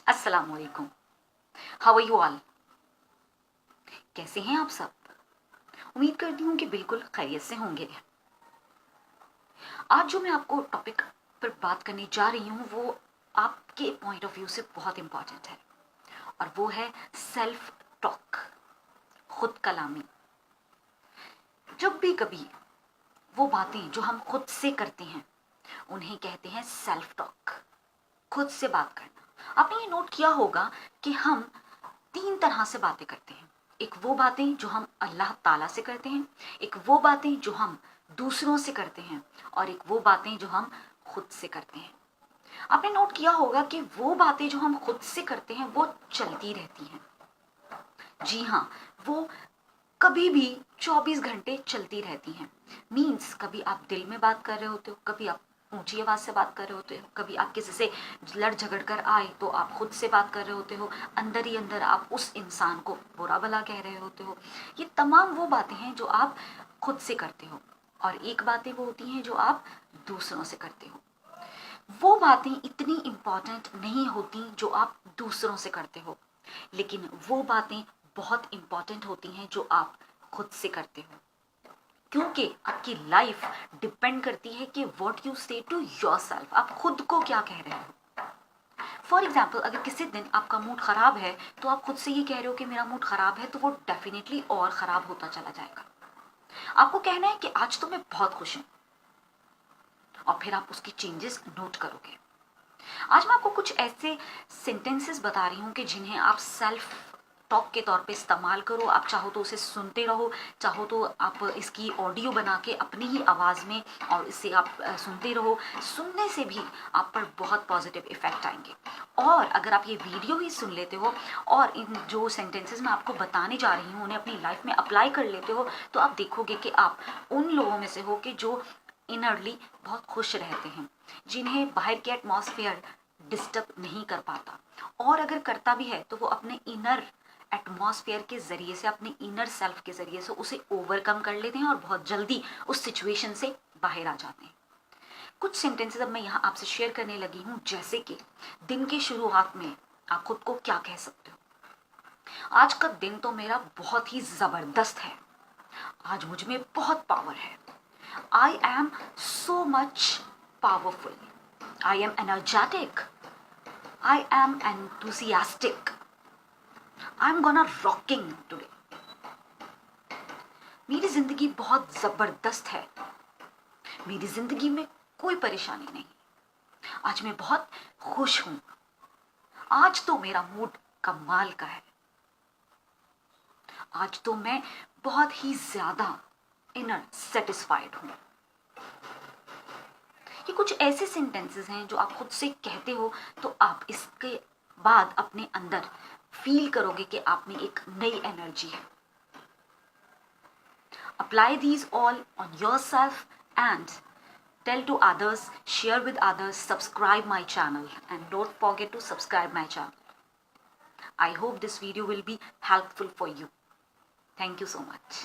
अस्सलाम वालेकुम। How are you all? कैसे हैं आप सब? उम्मीद करती हूँ कि बिल्कुल खैरियत से होंगे। आज जो मैं आपको टॉपिक पर बात करने जा रही हूँ वो आपके पॉइंट ऑफ व्यू से बहुत इम्पॉर्टेंट है और वो है सेल्फ टॉक, खुद कलामी। जब भी कभी वो बातें जो हम खुद से करते हैं उन्हें कहते हैं सेल्फ टॉक, खुद से बात करना। आपने ये नोट किया होगा कि हम तीन तरह से बातें करते हैं। एक वो बातें जो हम अल्लाह ताला से करते हैं, एक वो बातें जो हम दूसरों से करते हैं और एक वो बातें जो हम खुद से करते हैं। आपने नोट किया होगा कि वो बातें जो हम खुद से करते हैं वो चलती रहती हैं। जी हाँ, वो कभी भी 24 घंटे चलती रहती हैं। मीन्स कभी आप दिल में बात कर रहे होते हो, कभी आप ऊंची आवाज से बात कर रहे होते हो, कभी आप किसी से लड़ झगड़ कर आए तो आप खुद से बात कर रहे होते हो, अंदर ही अंदर आप उस इंसान को बुरा भला कह रहे होते हो। ये तमाम वो बातें हैं जो आप खुद से करते हो और एक बातें वो होती हैं जो आप दूसरों से करते हो। वो बातें इतनी इम्पॉर्टेंट नहीं होती जो आप दूसरों से करते हो, लेकिन वो बातें बहुत इम्पॉर्टेंट होती हैं जो आप खुद से करते हो, क्योंकि आपकी लाइफ डिपेंड करती है कि व्हाट यू से टू योरसेल्फ, आप खुद को क्या कह रहे हो। फॉर एग्जाम्पल, अगर किसी दिन आपका मूड खराब है तो आप खुद से ये कह रहे हो कि मेरा मूड खराब है, तो वो डेफिनेटली और खराब होता चला जाएगा। आपको कहना है कि आज तो मैं बहुत खुश हूं और फिर आप उसकी चेंजेस नोट करोगे। आज मैं आपको कुछ ऐसे सेंटेंसेस बता रही हूँ कि जिन्हें आप सेल्फ टॉक के तौर पे इस्तेमाल करो। आप चाहो तो उसे सुनते रहो, चाहो तो आप इसकी ऑडियो बना के अपनी ही आवाज़ में और इसे आप सुनते रहो। सुनने से भी आप पर बहुत पॉजिटिव इफेक्ट आएंगे। और अगर आप ये वीडियो ही सुन लेते हो और इन जो सेंटेंसेस मैं आपको बताने जा रही हूँ उन्हें अपनी लाइफ में अप्लाई कर लेते हो, तो आप देखोगे कि आप उन लोगों में से हो कि जो इनरली बहुत खुश रहते हैं, जिन्हें बाहर के एटमॉस्फेयर डिस्टर्ब नहीं कर पाता, और अगर करता भी है तो वो अपने इनर एटमॉस्फेयर के जरिए से, अपने इनर सेल्फ के जरिए से उसे ओवरकम कर लेते हैं और बहुत जल्दी उस सिचुएशन से बाहर आ जाते हैं। कुछ सेंटेंसेस अब मैं यहाँ आपसे शेयर करने लगी हूँ, जैसे कि दिन की शुरुआत में आप खुद को क्या कह सकते हो। आज का दिन तो मेरा बहुत ही जबरदस्त है, आज मुझ में बहुत पावर है। I am so much powerful. I am energetic. I am enthusiastic. I'm gonna rocking today. मेरी जिंदगी बहुत जबरदस्त है, मेरी जिंदगी में कोई परेशानी नहीं, आज मैं बहुत खुश हूं, आज तो मेरा मूड कमाल का है, आज तो मैं बहुत ही ज्यादा इनर सेटिस्फाइड हूं। ये कुछ ऐसे सेंटेंसेस हैं जो आप खुद से कहते हो तो आप इसके बाद अपने अंदर फील करोगे कि आप में एक नई एनर्जी है। Apply these all on yourself and tell to others, share with others, subscribe my channel and don't forget to subscribe my channel. I hope this video will be helpful for you. Thank you so much.